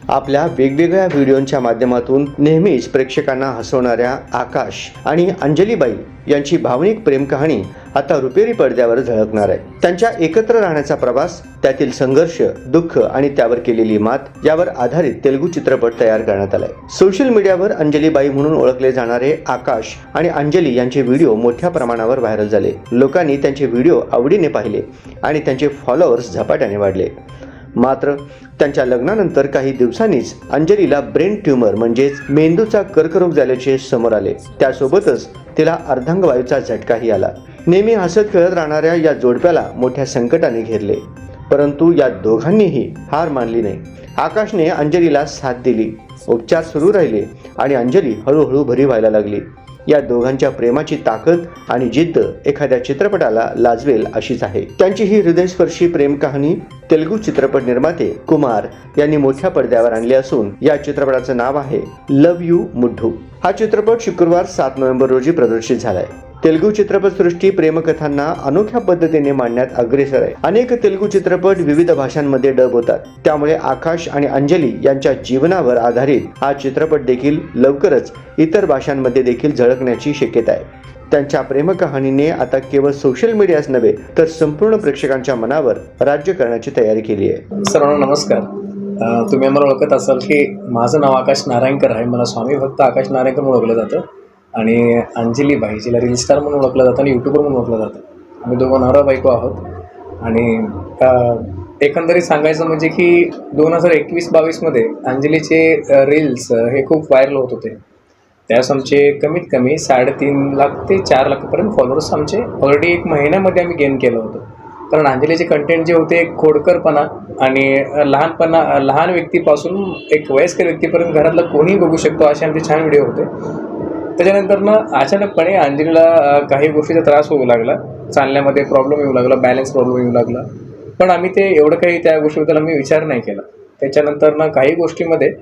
आपल्या वेगवेगळ्या व्हिडिओंच्या माध्यमातून नेहमीच प्रेक्षकांना हसवणाऱ्या आकाश आणि अंजलीबाई यांची भावनिक प्रेम कहाणी आता रुपेरी पडद्यावर झळकणार आहे. त्यांच्या एकत्र राहण्याचा प्रवास, त्यातील संघर्ष, दुःख आणि त्यावर केलेली मात यावर आधारित तेलुगू चित्रपट तयार करण्यात आलाय. सोशल मीडियावर अंजलीबाई म्हणून ओळखले जाणारे आकाश आणि अंजली यांचे व्हिडिओ मोठ्या प्रमाणावर व्हायरल झाले. लोकांनी त्यांचे व्हिडिओ आवडीने पाहिले आणि त्यांचे फॉलोअर्स झपाट्याने वाढले. मात्र त्यांच्या लग्नानंतर काही दिवसांनीच अंजलीला ब्रेन ट्यूमर म्हणजेच मेंदूचा कर्करोग झाल्याचे समोर आले. त्यासोबतच तिला अर्धांगवायूचा झटकाही आला. नेहमी हसत खेळत राहणाऱ्या या जोडप्याला मोठ्या संकटाने घेरले, परंतु या दोघांनीही हार मानली नाही. आकाशने अंजलीला साथ दिली, उपचार सुरू राहिले आणि अंजली हळूहळू बरी व्हायला लागली. या दोघांच्या प्रेमाची ताकद आणि जिद्द एखाद्या चित्रपटाला लाजवेल अशीच आहे. त्यांची ही हृदयस्पर्शी प्रेम कहाणी तेलुगू चित्रपट निर्माते कुमार यांनी मोठ्या पडद्यावर आणली असून या चित्रपटाचं नाव आहे लव्ह यू मुड्डू. हा चित्रपट शुक्रवार 7 नोव्हेंबर रोजी प्रदर्शित झालाय. तेलुगू चित्रपटसृष्टी प्रेमकथांना अनोख्या पद्धतीने मांडण्यात अग्रेसर आहे. अनेक तेलुगू चित्रपट विविध भाषांमध्ये डब होतात, त्यामुळे आकाश आणि अंजली यांच्या जीवनावर आधारित हा चित्रपट देखील लवकरच इतर भाषांमध्ये देखील झळकण्याची शक्यता आहे. त्यांच्या प्रेमकहाणीने आता केवळ सोशल मीडियाच नव्हे तर संपूर्ण प्रेक्षकांच्या मनावर राज्य करण्याची तयारी केली आहे. सर्वांना नमस्कार. तुम्ही मला ओळखत असाल की माझं नाव आकाश नारायणकर आहे. मला स्वामी भक्त आकाश नारायणकर म्हणून ओळखलं जातं आणि अंजलीबाई जिला रील स्टार म्हणून ओळखलं जातं आणि यूट्यूबर म्हणून ओळखलं जातं. आम्ही दोघं नवरा बायको आहोत. आणि एकंदरीत सांगायचं म्हणजे की 2021-22मध्ये अंजलीचे रील्स हे खूप व्हायरल होत होते. त्यावेळेस आमचे कमीत कमी 3.5 लाख ते 4 लाखापर्यंत फॉलोअर्स आमचे ऑलरेडी 1 महिन्यामध्ये आम्ही गेन केलं होतं. कारण अंजलीचे कंटेंट जे होते खोडकरपणा आणि लहान व्यक्तीपासून एक वयस्कर व्यक्तीपर्यंत घरातलं कोणीही बघू शकतो असे आमचे छान व्हिडिओ होते. त्याच्यानंतर अचानकपणे अंजलीला काही गोष्टीचा त्रास होऊ लागला, चालण्यामध्ये प्रॉब्लेम येऊ लागला, बॅलन्स प्रॉब्लेम येऊ लागला. पण आम्ही ते एवढं काही त्या गोष्टीबद्दल आम्ही विचार नाही केला. त्याच्यानंतर काही गोष्टीमध्ये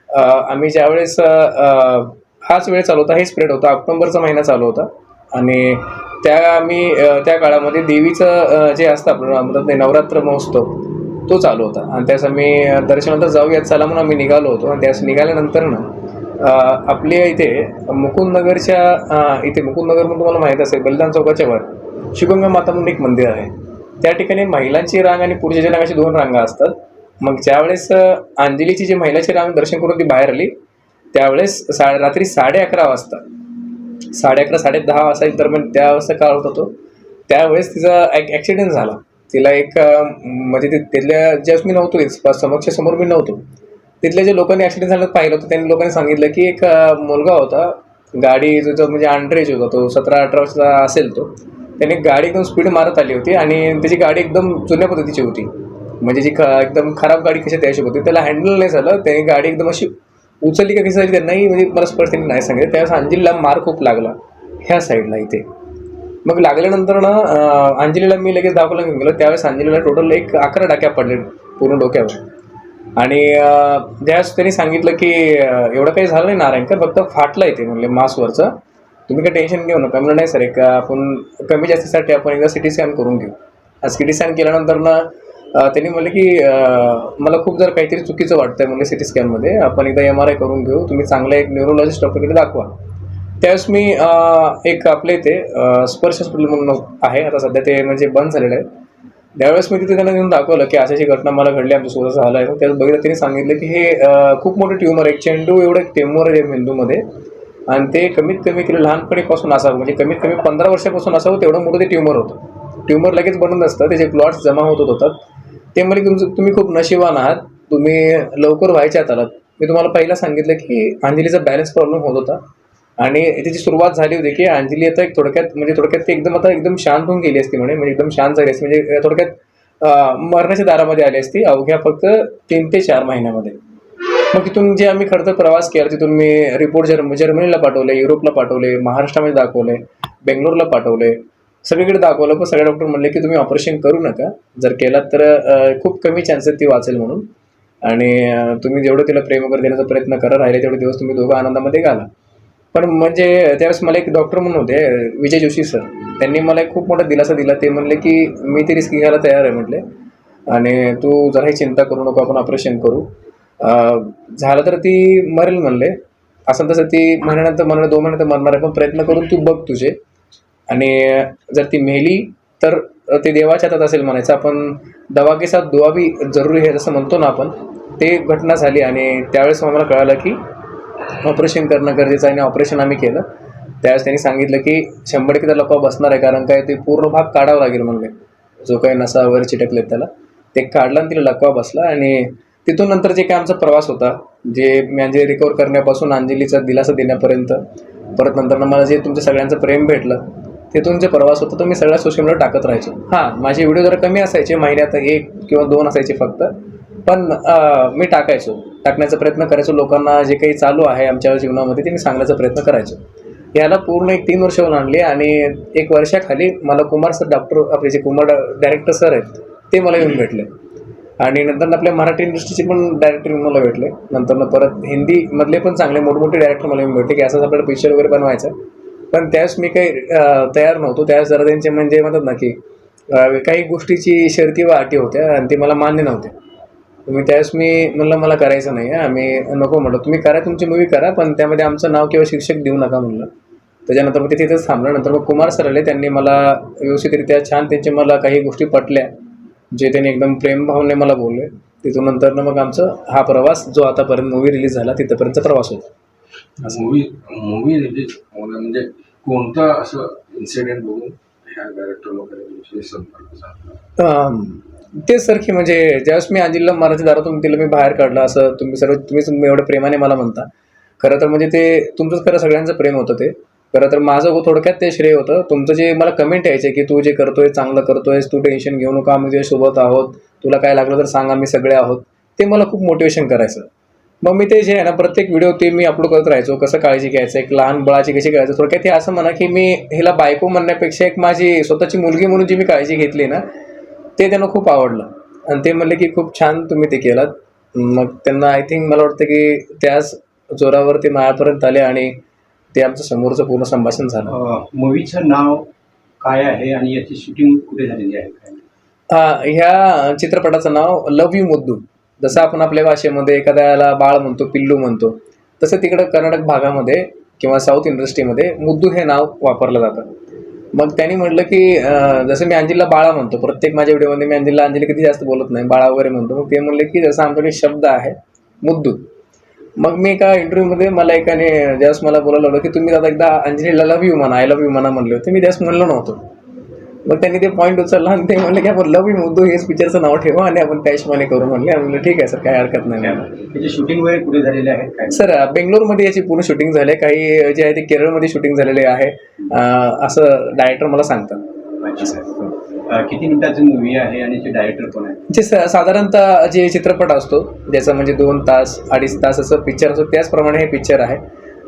आम्ही ज्यावेळेस हाच वेळ चालू होता, हे स्प्रेड होता, ऑक्टोबरचा महिना चालू होता आणि त्या काळामध्ये देवीचं जे असतं आपलं नवरात्र महोत्सव तो चालू होता आणि त्यास आम्ही दर्शनानंतर जाऊयात चला म्हणून आम्ही निघालो होतो. आणि त्यास निघाल्यानंतर आपल्या इथे मुकुंदनगर म्हणून तुम्हाला माहीत असेल, बलिदान चौकाच्या वर शिवगंगा माता म्हणून एक मंदिर आहे. त्या ठिकाणी महिलांची रांग आणि पुरुषाची रांग अशी 2 रांगा असतात. मग ज्यावेळेस अंजलीची जी महिलाची रांग दर्शन करून ती बाहेर आली त्यावेळेस रात्री 11:30 वाजता 11:30-10:30 वाजता दरम्यान त्या वाजता काळ होता तो. त्यावेळेस तिचा एक ॲक्सिडेंट झाला. तिला एक म्हणजे तिथल्या ज्यावेळेस मी नव्हतो, समोर मी नव्हतो, तिथल्या जे लोकांनी ॲक्सिडेंट झालं पाहिलं होतं त्यांनी लोकांनी सांगितलं की एक मुलगा होता, गाडी जो म्हणजे अंडरेज होता, तो 17-18 वर्षाचा असेल, तो त्याने गाडी एकदम स्पीड मारत आली होती आणि त्याची गाडी एकदम जुन्या पद्धतीची होती. म्हणजे जी एकदम खराब गाडी कशी त्याशी होती, त्याला हँडल नाही झालं. त्याने गाडी एकदम अशी उचलली का कशी झाली त्यांनाही म्हणजे मला स्पष्ट त्यांनी नाही सांगितलं. त्यावेळेस अंजलीला मार खूप लागला ह्या साईडला इथे. मग लागल्यानंतर अंजलीला मी लगेच दाखवला घेऊन गेलो. त्यावेळेस अंजलीला टोटल 11 टाक्या पडले पूर्ण डोक्यावर. आणि ज्यावेळेस त्यांनी सांगितलं की एवढं काही झालं नाही नारायणकर, फक्त फाटलं आहे ते म्हणले मासवरचं, तुम्ही काही टेन्शन घेऊ नका. म्हणलं नाही सर, एक आपण कमी जास्तीसाठी आपण एकदा CT स्कॅन करून घेऊ. CT स्कॅन केल्यानंतर त्यांनी म्हणलं की मला खूप जर काहीतरी चुकीचं वाटतंय म्हणलं CT स्कॅनमध्ये, आपण एकदा MRI करून घेऊ, तुम्ही चांगल्या एक न्यूरोलॉजिस्ट डॉक्टरकडे दाखवा. त्यावेळेस मी एक आपल्या इथे स्पर्श हॉस्पिटल म्हणून आहे, आता सध्या ते म्हणजे बंद झालेलं आहे. त्यावेळेस मी तिथे त्यांना घेऊन दाखवलं की अशी घटना मला घडली, आमच्यासोबत झालं आहे. त्यावेळेस बघितलं त्यांनी सांगितलं की हे खूप मोठं ट्यूमर, एक चेंडू एवढं एक ट्यूमर आहे मेंदूमध्ये आणि ते कमीत कमी तिला लहानपणीपासून असावं, म्हणजे कमीत कमी 15 वर्षापासून असावं, तेवढं मोठं ते ट्यूमर होतं. ट्यूमर लगेच बनत नसतं, त्याचे क्लॉट्स जमा होतात. ते म्हणजे तुम्ही खूप नशिबान आहात, तुम्ही लवकर व्हायच्या आत आलात. मी तुम्हाला पहिला सांगितलं की अंजलीचा बॅलन्स प्रॉब्लेम होत होता आणि त्याची सुरुवात झाली होती की अंजली आता थोडक्यात ती एकदम शांत होऊन गेली असती म्हणजे एकदम शांत झाली असती, म्हणजे थोडक्यात मरणाच्या दारामध्ये आली असती अवघ्या फक्त 3 ते 4 महिन्यामध्ये. मग तिथून जे आम्ही खरं तर प्रवास केला, तिथून मी रिपोर्ट जर्मनीला पाठवले, युरोपला पाठवले, महाराष्ट्रामध्ये दाखवले, बेंगलोरला पाठवले, सगळीकडे दाखवलं. पण सगळे डॉक्टर म्हणले की तुम्ही ऑपरेशन करू नका, जर केलात तर खूप कमी चान्सेस ती वाचेल म्हणून, आणि तुम्ही जेवढं तिला प्रेम वगैरे देण्याचा प्रयत्न करत राहिले तेवढे दिवस तुम्ही दोघं आनंदामध्ये घाला. पण म्हणजे त्यावेळेस मला एक डॉक्टर म्हणून होते, विजय जोशी सर, त्यांनी मला एक खूप मोठा दिलासा दिला. ते म्हणले की मी ती रिस्क घ्यायला तयार आहे म्हटले, आणि तू जराही चिंता करू नको, आपण ऑपरेशन करू. झालं तर ती मरेल म्हणले, असं तसं ती महिन्यानंतर म्हणलं 2 महिन्यानंतर मरणार आहे, पण प्रयत्न करून तू बघ तुझे. आणि जर ती मेली तर ते देवाच्या हातात असेल म्हणायचं. आपण दवा के साथ दुआ भी जरुरी है जसं म्हणतो ना आपण, ते घटना झाली. आणि त्यावेळेस आम्हाला कळालं की ऑपरेशन करणं गरजेचं आहे आणि ऑपरेशन आम्ही केलं. त्यावेळेस त्यांनी सांगितलं की 100% लकवा बसणार आहे, कारण काय ते पूर्ण भाग काढावा लागेल म्हणले, जो काही नसा वगैरे चिटकलेत त्याला ते काढला आणि तिला लकवा बसला. आणि तिथून नंतर जे काय आमचा प्रवास होता, जे मी अंजली रिकवर करण्यापासून अंजलीचा दिलासा देण्यापर्यंत, परत नंतर मला जे तुमच्या सगळ्यांचं प्रेम भेटलं, तिथून जे प्रवास होता तो मी सगळ्या सोशल मीडियावर टाकत राहायचो. हां, माझे व्हिडिओ जरा कमी असायचे, महिन्यात 1 किंवा 2 असायचे फक्त, पण मी टाकण्याचा प्रयत्न करायचो. लोकांना जे काही चालू आहे आमच्या जीवनामध्ये ते मी सांगण्याचा प्रयत्न करायचो. याला पूर्ण 3 वर्ष होऊन आणली. आणि 1 वर्षाखाली मला कुमार सर, डॉक्टर आपले जे कुमार डायरेक्टर सर आहेत ते मला येऊन भेटले. आणि नंतर आपल्या मराठी इंडस्ट्रीचे पण डायरेक्टर मला भेटले. नंतर परत हिंदीमधले पण चांगले मोठमोठे डायरेक्टर मला येऊन भेटले की असंच आपल्याला पिक्चर वगैरे बनवायचं. पण त्यावेळेस मी काही तयार नव्हतो. त्यावेळेस जरा त्यांचे म्हणजे म्हणतात ना की काही गोष्टीची शर्ती व अटी होत्या आणि ते मला मान्य नव्हते. त्यावेळेस मी म्हणलं मला करायचं नाही आहे, आम्ही नको म्हटलं. तुम्ही करा, तुमची मूवी करा, पण त्यामध्ये आमचं नाव किंवा शीर्षक देऊ नका म्हणलं. त्याच्यानंतर मग ते तिथेच थांबलं. नंतर मग कुमार सर आले, त्यांनी मला व्यवस्थितरित्या छान त्यांचे मला काही गोष्टी पटल्या, जे त्यांनी एकदम प्रेमभावने मला बोलले. तिथून नंतर मग आमचं हा प्रवास जो आतापर्यंत मूवी रिलीज झाला तिथपर्यंतचा प्रवास होता. मूवी रिलीज होणं म्हणजे कोणतं असं इन्सिडेंट बघून ह्या डायरेक्टर वगैरे संपर्क साधला? तेच सर की म्हणजे ज्यावेळेस मी अंजलीला मराठी दारातून तिला मी बाहेर काढलं, असं तुम्ही एवढं प्रेमाने मला म्हणता. खरं तर म्हणजे ते तुमचंच खरं सगळ्यांचं प्रेम होतं ते. खरं तर माझं थोडक्यात ते श्रेय होतं. तुमचं जे मला कमेंट यायचे की तू जे करतोय चांगलं करतोयस, तू टेन्शन घेऊ नका, आम्ही तुझ्यासोबत आहोत, तुला काय लागलं तर सांग, आम्ही सगळे आहोत, ते मला खूप मोटिवेशन करायचं. मग मी ते जे आहे ना प्रत्येक व्हिडिओ ते मी अपलोड करत राहायचो, कसं काळजी घ्यायचं, एक लहान बाळाची कशी घ्यायचं. थोडक्यात ते असं म्हणा की मी हिला बायको म्हणण्यापेक्षा एक माझी स्वतःची मुलगी म्हणून जी मी काळजी घेतली ना, ते त्यांना खूप आवडलं. आणि ते म्हणले की खूप छान तुम्ही ते केलात. मग त्यांना आय थिंक मला वाटतं की त्याच जोरावर ते माझ्यापर्यंत आले आणि ते आमचं समोरचं पूर्ण संभाषण झालं. मूवीचं नाव काय आहे आणि याची शूटिंग कुठे झालेली आहे? ह्या चित्रपटाचं नाव लव्ह यू मुद्दू. जसं आपण आपल्या भाषेमध्ये एखाद्याला बाळ म्हणतो, पिल्लू म्हणतो, तसं तिकडं कर्नाटक भागामध्ये किंवा साऊथ इंडस्ट्रीमध्ये मुद्दू हे नाव वापरलं जातं. मग त्यांनी म्हटलं की जसं मी अंजलीला बाळा म्हणतो, प्रत्येक माझ्या व्हिडिओमध्ये मी अंजली कधी जास्त बोलत नाही, बाळा वगैरे म्हणतो. मग ते म्हणले की जसं आमच्याकडे शब्द आहे मुद्दू. मग मी एका इंटरव्ह्यूमध्ये मला एकाने ज्यावेळेस मला बोलायला लागलं की तुम्ही आता एकदा अंजलीला लव्ह यू म्हणा, आय लव्ह यू म्हणा म्हणले होते. मी त्यावेळेस म्हणलं नव्हतं. मग त्यांनी ते पॉईंट उचलला आणि ते म्हणले की आपण लव्ह यू मुद्दू हेच पिक्चरचं नाव ठेवा आणि आपण त्या हिशोबाने करू म्हणले. म्हणलं ठीक आहे सर, काय हरकत नाही. त्याची शूटिंग वगैरे कुठे झालेली आहे काय? सर बेंगलोरमध्ये याची पूर्ण शूटिंग झाली आहे, काही जे आहे ते केरळमध्ये शूटिंग झालेले आहे असं डायरेक्टर मला सांगतात. किती मिनिटाची मूवी आहे आणि ते डायरेक्टर कोण आहे? जे साधारणतः जे चित्रपट असतो ज्याचं म्हणजे 2 तास 2.5 तास असं पिक्चर असतो, त्याचप्रमाणे हे पिक्चर आहे.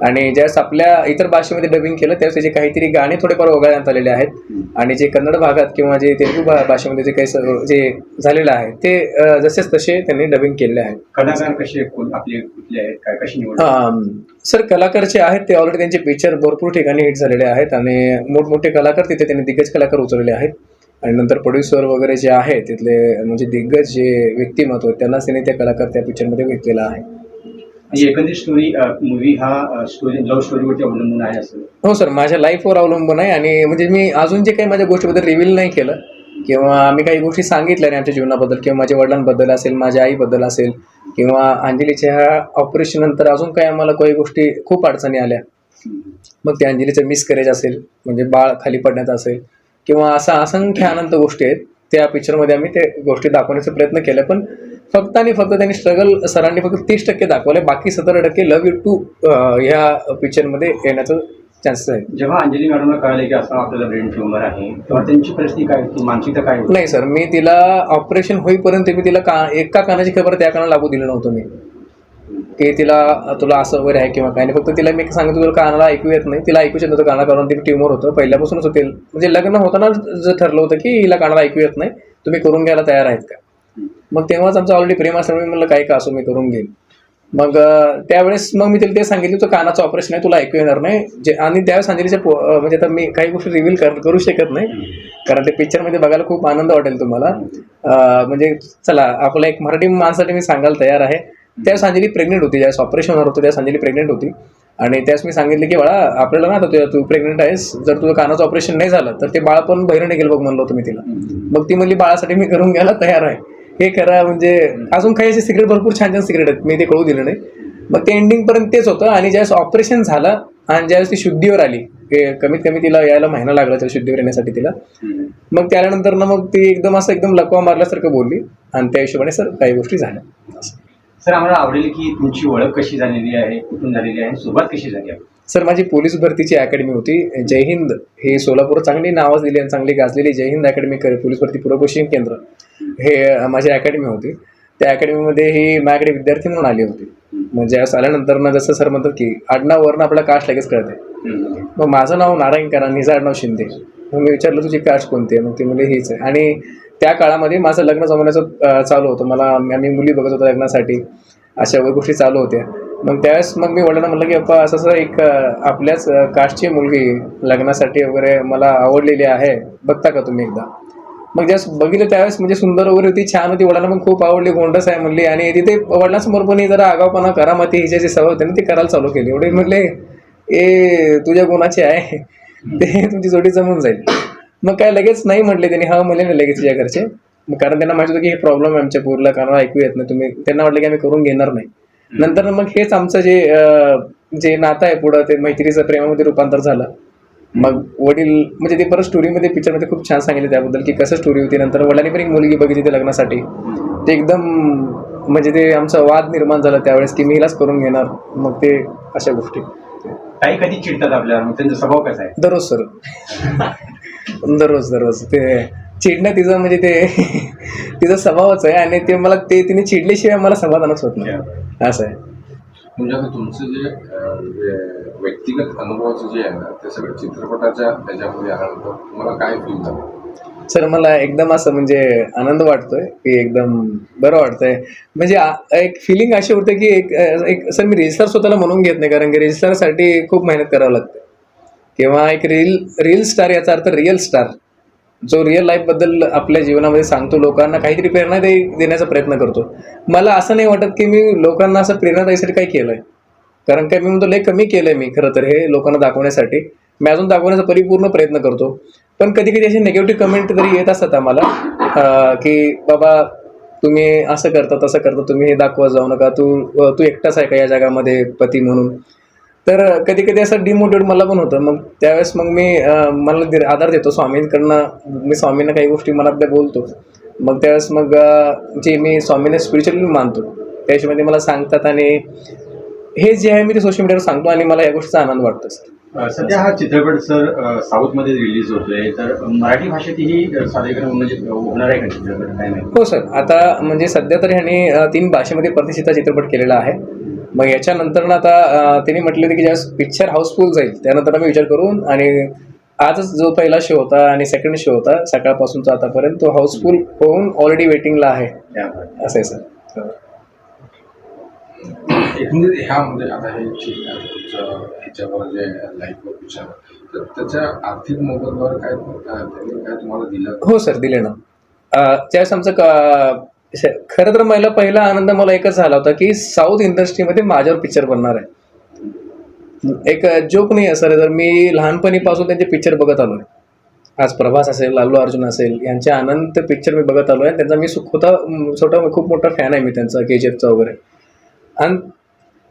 आणि ज्यावेळेस आपल्या इतर भाषेमध्ये डबिंग केलं त्यावेळेस त्याचे काहीतरी गाणे थोडेफार वगळण्यात आलेले आहेत. आणि जे कन्नड भागात किंवा जे तेलुगू भाषेमध्ये जे काही जे झालेलं आहे ते जसेच तसे त्यांनी डबिंग केलेले आहेत. कलाकार कसे आपले कुठले आहेत, काय कशी निवड? सर कलाकारचे आहेत ते ऑलरेडी त्यांचे पिक्चर भरपूर ठिकाणी हिट झालेले आहेत आणि मोठमोठे कलाकार तिथे त्यांनी दिग्गज कलाकार उचललेले आहेत. आणि नंतर प्रोड्युसर वगैरे जे आहे तिथले म्हणजे दिग्गज जे व्यक्तिमत्व त्यांनाच त्यांनी त्या कलाकार त्या पिक्चरमध्ये घेतलेला आहे. एकंदरीत स्टोरी मूवी हा स्टोरी लव्ह स्टोरीवरती अवलंबून आहे असं? हो सर, माझ्या लाईफवर अवलंबून आहे. आणि म्हणजे मी अजून जे काही माझ्या गोष्टीबद्दल रिव्हील नाही केलं किंवा मी काही गोष्टी सांगितल्या नाही आमच्या जीवनाबद्दल किंवा माझ्या वडिलांबद्दल असेल, माझ्या आईबद्दल असेल किंवा अंजलीच्या ह्या ऑपरेशन नंतर अजून काही आम्हाला काही गोष्टी खूप अडचणी आल्या. मग ते अंजलीचं मिसकॅरेज असेल, म्हणजे बाळ खाली पडण्यात असेल किंवा असा असंख्य अनंत गोष्टी आहेत, त्या पिक्चरमध्ये आम्ही ते गोष्टी दाखवण्याचा प्रयत्न केला. पण फक्त आणि फक्त त्यांनी स्ट्रगल सरांनी फक्त 30% दाखवले, बाकी 17% लव्ह यू टू ह्या पिक्चरमध्ये येण्याचं चान्सेस आहे. जेव्हा अंजली मॅडमला कळालं की असं आपल्याला ब्रेन ट्यूमर आहे तेव्हा त्यांची परिस्थिती काय होती, मानसिकता काय होती? नाही सर, मी तिला ऑपरेशन होईपर्यंत मी तिला एका कानाची खबर त्या कानाला लागू दिलं नव्हतं मी की तुला असं वगैरे आहे किंवा काय नाही. फक्त तिला मी सांगितलं तुला कानाला ऐकू येत नाही, तिला ऐकूच येत नव्हतं काना, कारण ते ट्यूमर होतं पहिल्यापासूनच होते. म्हणजे लग्न होताना जर ठरलं होतं की हिला कानाला ऐकू येत नाही, तुम्ही करून घ्यायला तयार आहेत का? मग तेव्हाच आमचं ऑलरेडी प्रेम असल्यामुळे मी म्हणलं काय का असो मी करून घेईन. मग त्यावेळेस मग मी तिला ते सांगितलं तुझं कानाचं ऑपरेशन आहे, तुला ऐकू येणार नाही. आणि त्यावेळेस अंजलीच्या म्हणजे आता मी काही गोष्टी रिव्हील करू शकत नाही कारण ते पिक्चरमध्ये बघायला खूप आनंद वाटेल तुम्हाला. म्हणजे चला आपल्या एक मराठी माणसासाठी मी सांगायला तयार आहे. त्यावेळेस अंजली प्रेग्नेंट होती, ज्यावेळेस ऑपरेशन होणार होतं त्यावेळेस अंजली प्रेग्नेंट होती. आणि त्यावेळेस मी सांगितलं की बाळा आपल्याला ना आता तू प्रेग्नेंट आहेस, जर तुझं कानाचं ऑपरेशन नाही झालं तर ते बाळ पण बहिरण गेलं बघ म्हणलं होतं मी तिला. मग ती म्हणली बाळासाठी मी करून घ्यायला तयार आहे. हे खरं म्हणजे अजून काही असे सिक्रेट, भरपूर छान छान सिक्रेट आहेत, मी ते कळू दिलं नाही. मग ते एंडिंगपर्यंत तेच होतं. आणि ज्यावेळेस ऑपरेशन झालं आणि ज्यावेळेस ती शुद्धीवर आली, कमीत कमी तिला यायला महिना लागला त्या शुद्धीवर येण्यासाठी तिला. मग त्यानंतर ना मग ती एकदम लकवा मारल्यासारखं बोलली आणि त्या हिशोबाने सर काही गोष्टी झाल्या. सर आम्हाला आवडेल की तुमची ओळख कशी झालेली आहे, कुठून झालेली आहे, सुरुवात कशी झाली आहे? सर माझी पोलीस भरतीची अकॅडमी होती जय हिंद, हे सोलापूर चांगली नावं दिली आणि चांगली गाजलेली जय हिंद अकॅडमी पोलीस भरती पूर्व प्रशिक्षण केंद्र हे माझी अकॅडमी होती. त्या अकॅडमीमध्ये ही माझ्याकडे विद्यार्थी म्हणून आली होती. म्हणजे आल्यानंतर ना जसं सर म्हणतात की आडनाववरनं आपला कास्ट लगेच कळते. मग माझं नाव नारायणकर आणि हिचं आडनाव शिंदे. मग मी विचारलं तुझी कास्ट कोणती आहे, मग ती म्हणजे हीच आहे. आणि त्या काळामध्ये माझं लग्न जमवण्याचं चालू होतं, आम्ही मुली बघत होतो लग्नासाठी, अशा गोष्टी चालू होत्या. मग त्यावेळेस मग मी वडिलांना म्हटलं की अप्पा असं एक आपल्याच कास्टची मुलगी लग्नासाठी वगैरे मला आवडलेली आहे, बघता का तुम्ही एकदा. मग ज्यावेळेस बघितलं त्यावेळेस म्हणजे सुंदर वगैरे होती, छान होती, वडिलांना पण खूप आवडली, गोंडस आहे म्हणली. आणि तिथे वडिलांसमोर पण जरा आगावपणा करामती हिच्याची सवय होती ना, ती करायला चालू केली. एवढे म्हटले तुझ्या गुणाचे आहे ते तुमची जोडी जमून जाईल. मग काय लगेच नाही म्हटले त्यांनी, हा म्हणले नाही लगेच तुझ्या घरचे. कारण त्यांना माहिती होतं की हे प्रॉब्लेम आहे आमच्या पूरला, कारण ऐकू येत नाही तुम्ही. त्यांना वाटलं की आम्ही करून घेणार नाही. नंतर मग हेच आमचं जे नातं आहे पुढं ते मैत्रीचं प्रेमामध्ये रूपांतर झालं. मग वडील म्हणजे ते परत स्टोरीमध्ये पिक्चरमध्ये खूप छान सांगितलं त्याबद्दल की कसं स्टोरी होती. नंतर वडिलांनी पण एक मुलगी बघितली ते लग्नासाठी. ते एकदम म्हणजे ते आमचा वाद निर्माण झाला त्यावेळेस की मी हिलाच करून घेणार. मग ते अशा गोष्टी काही कधी चिडतात आपल्याला, मग त्यांचा स्वभाव कसा आहे? दररोज सर दररोज ते चिडणं तिचं म्हणजे ते तिचा स्वभावच आहे. आणि ते मला तिने चिडल्याशिवाय मला समाधानच होत नाही, असं आहे. म्हणजे आता तुमचं जे व्यक्तिगत अनुभवाचं जे आहे ना, ते सगळं चित्रपटाच्या त्याच्यामध्ये आल्यानंतर तुम्हाला काय फील झालं? सर मला एकदम असं म्हणजे आनंद वाटतोय की एकदम बरं वाटतंय. म्हणजे एक फिलिंग अशी होते की एक सर मी रजिस्टर स्वतःला म्हणून घेत नाही, कारण की रजिस्टरसाठी खूप मेहनत करावं लागते. किंवा एक रील स्टार, याचा अर्थ रिअल स्टार, जो रिअल लाईफबद्दल आपल्या जीवनामध्ये सांगतो, लोकांना काहीतरी प्रेरणा देण्याचा प्रयत्न करतो. मला असं नाही वाटत की मी लोकांना असं प्रेरणा द्यायसाठी काही केलं आहे, कारण काय मी म्हणतो लय कमी केलं आहे मी खरं तर हे लोकांना दाखवण्यासाठी. मी अजून दाखवण्याचा परिपूर्ण प्रयत्न करतो. पण कधी कधी असे निगेटिव्ह कमेंट तरी येत असतात आम्हाला की बाबा तुम्ही असं करता तसं करता, तुम्ही हे दाखवत जाऊ नका, तू एकटाच आहे का या जगामध्ये पती म्हणून. तर कधी कधी असं डिमोटिवेट मला पण होतं. मग त्यावेळेस मग मी मला आधार देतो स्वामींकडनं. मी स्वामींना काही गोष्टी मनातल्या बोलतो. मग त्यावेळेस मग जे मी स्वामींना स्पिरिच्युअली मानतो त्या हिशोबाने मला सांगतात. आणि हे जे आहे मी ते सोशल मीडियावर सांगतो आणि मला या गोष्टीचा आनंद वाटतो सर. सध्या हा चित्रपट सर साऊथमध्ये रिलीज होतोय, तर मराठी भाषेतही सादरीकरण म्हणजे होणार आहे का चित्रपट, काय नाही? हो सर, आता म्हणजे सध्या तर ह्यांनी 3 भाषेमध्ये प्रतिष्ठित चित्रपट केलेला आहे. मग याच्यानंतर ना आता त्यांनी म्हटलं होतं की ज्यावेळेस पिक्चर हाऊसफुल जाईल त्यानंतर आम्ही विचार करून, आणि आजच जो पहिला शो होता आणि सेकंड शो होता सकाळपासूनचा आतापर्यंत, तो हाऊसफुल होऊन ऑलरेडी वेटिंगला आहे. असं आहे सर. एकंदरीत ह्यामध्ये आता हे तुमचं ह्याच्यावर जे लाईफवर पिक्चर, तर त्याच्या आर्थिक मोबदल्यावर काय त्यांनी काय तुम्हाला दिलं? हो सर, दिले ना. त्यावेळेस आमचं खरं तर मला पहिला आनंद मला एकच झाला होता की साऊथ इंडस्ट्रीमध्ये माझ्यावर पिक्चर बनणार आहे. एक जोक नाही आहे सर, जर मी लहानपणीपासून त्यांचे पिक्चर बघत आलो आहे. आज प्रभास असेल, अल्लू अर्जुन असेल, यांचे अनंत पिक्चर मी बघत आलो आहे. त्यांचा मी खूप मोठा फॅन आहे मी त्यांचा, KGFचा वगैरे. आणि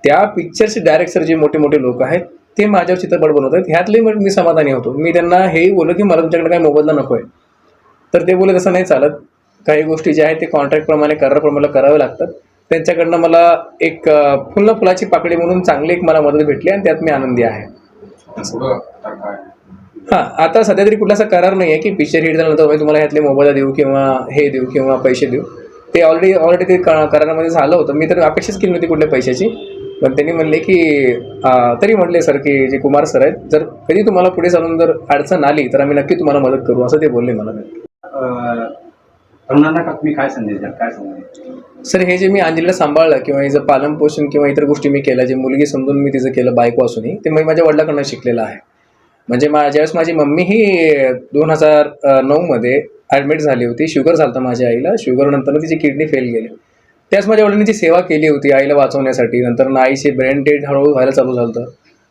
त्या पिक्चरचे डायरेक्टर जे मोठे मोठे लोक आहेत ते माझ्यावर चित्रपट बनवत आहेत, ह्यातले मी समाधानी होतो. मी त्यांना हेही बोललो की मला तुमच्याकडे काही मोबदला नको आहे. तर ते बोलले तसं नाही चालत, काही गोष्टी ज्या आहेत ते कॉन्ट्रॅक्टप्रमाणे कराराप्रमाणे करावे लागतात. त्यांच्याकडनं मला एक फुलाची पाकळी म्हणून चांगली एक मला मदत भेटली आणि त्यात मी आनंदी आहे. हां, आता सध्या तरी कुठला असा करार नाही आहे की पिक्चर हिट झाल्यानंतर तुम्हाला ह्यातले मोबदला देऊ किंवा हे देऊ किंवा पैसे देऊ. ते ऑलरेडी ते करारामध्ये झालं होतं. मी तर अपेक्षाच केली नव्हती कुठल्या पैशाची. पण त्यांनी म्हणले की तरी म्हटले सर की जे कुमार सर आहेत, जर कधी तुम्हाला पुढे चालून जर अडचण आली तर आम्ही नक्की तुम्हाला मदत करू, असं ते बोलले मला. तरुणांना का तुम्ही काय संदेश द्या, काय संदेश? सर, हे जे मी अंजलीला सांभाळलं किंवा हिचं पालनपोषण किंवा इतर गोष्टी मी केल्या, जे मुलगी समजून मी तिचं केलं बायको असूनही, ते मी माझ्या वडिलांकडनं शिकलेलं आहे. म्हणजे ज्यावेळेस माझी मम्मी ही 2009मध्ये ॲडमिट झाली होती, शुगर झालं होतं माझ्या आईला. शुगरनंतर तिची किडनी फेल गेली. त्याच माझ्या वडिलांनी जी सेवा केली होती आईला वाचवण्यासाठी, नंतर ना आईचे ब्रेन डेड हळूहळू व्हायला चालू झालं होतं,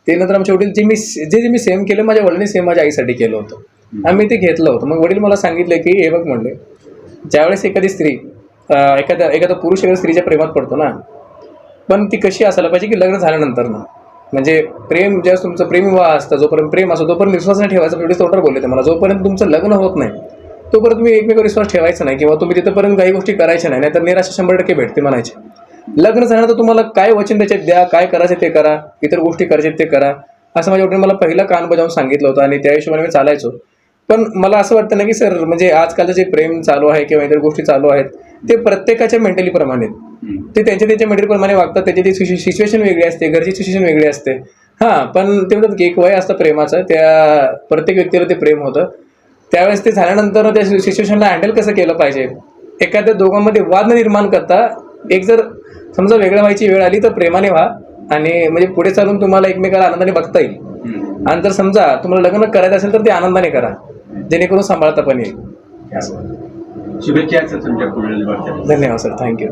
ते नंतर आमच्या वडील जे मी सेम केलं माझ्या वडिलांनी सेम माझ्या आईसाठी केलं होतं. आम्ही ते घेतलं होतं. मग वडील मला सांगितलं की हे बघ म्हणले, ज्यावेळेस एखादी स्त्री एखादा पुरुष एखाद्या स्त्रीच्या प्रेमात पडतो ना, पण ती कशी असायला पाहिजे की लग्न झाल्यानंतर ना, म्हणजे प्रेम ज्यावेळेस तुमचं प्रेमविवाह असतं, जोपर्यंत प्रेम असतो तोपर्यंत विश्वास नाही ठेवायचा. वडील तोंडावर बोलले ते मला, जोपर्यंत तुमचं लग्न होत नाही तोपर्यंत तुम्ही एकमेकांवर विश्वास ठेवायचा नाही किंवा तुम्ही तिथपर्यंत काही गोष्टी करायच्या नाही, नाहीतर निराशा 100% भेटते म्हणायचे. लग्न झाल्यानंतर तुम्हाला काय वचन त्याच्यात द्या, काय करायचं ते करा, इतर गोष्टी करायचे ते करा, असं माझ्या वडिलांनी मला पहिला कान बजावून सांगितलं होतं आणि त्या हिशोबाने मी चालायचो. पण मला असं वाटतं ना की सर, म्हणजे आजकालचं जे प्रेम चालू आहे किंवा इतर गोष्टी चालू आहेत ते प्रत्येकाच्या मेंटलीप्रमाणे, ते त्यांच्या मेंटलीप्रमाणे वागतात. त्याची ती सिच्युएशन वेगळी असते, घरची सिच्युएशन वेगळी असते. हां, पण ते म्हणतात की एक वय असतं प्रेमाचं, त्या प्रत्येक व्यक्तीला ते प्रेम होतं. त्यावेळेस ते झाल्यानंतर त्या सिच्युएशनला हँडल कसं केलं पाहिजे, एखाद्या दोघांमध्ये वाद न निर्माण करता, एक जर समजा वेगळं व्हायची वेळ आली तर प्रेमाने व्हा आणि म्हणजे पुढे चालून तुम्हाला एकमेकाला आनंदाने बघता येईल. आणि जर समजा तुम्हाला लग्न करायचं असेल तर ते आनंदाने करा, जेणेकरून सांभाळता पण येईल. शुभेच्छा सर तुमच्या पुढील वाटचालीस. धन्यवाद सर, थँक्यू.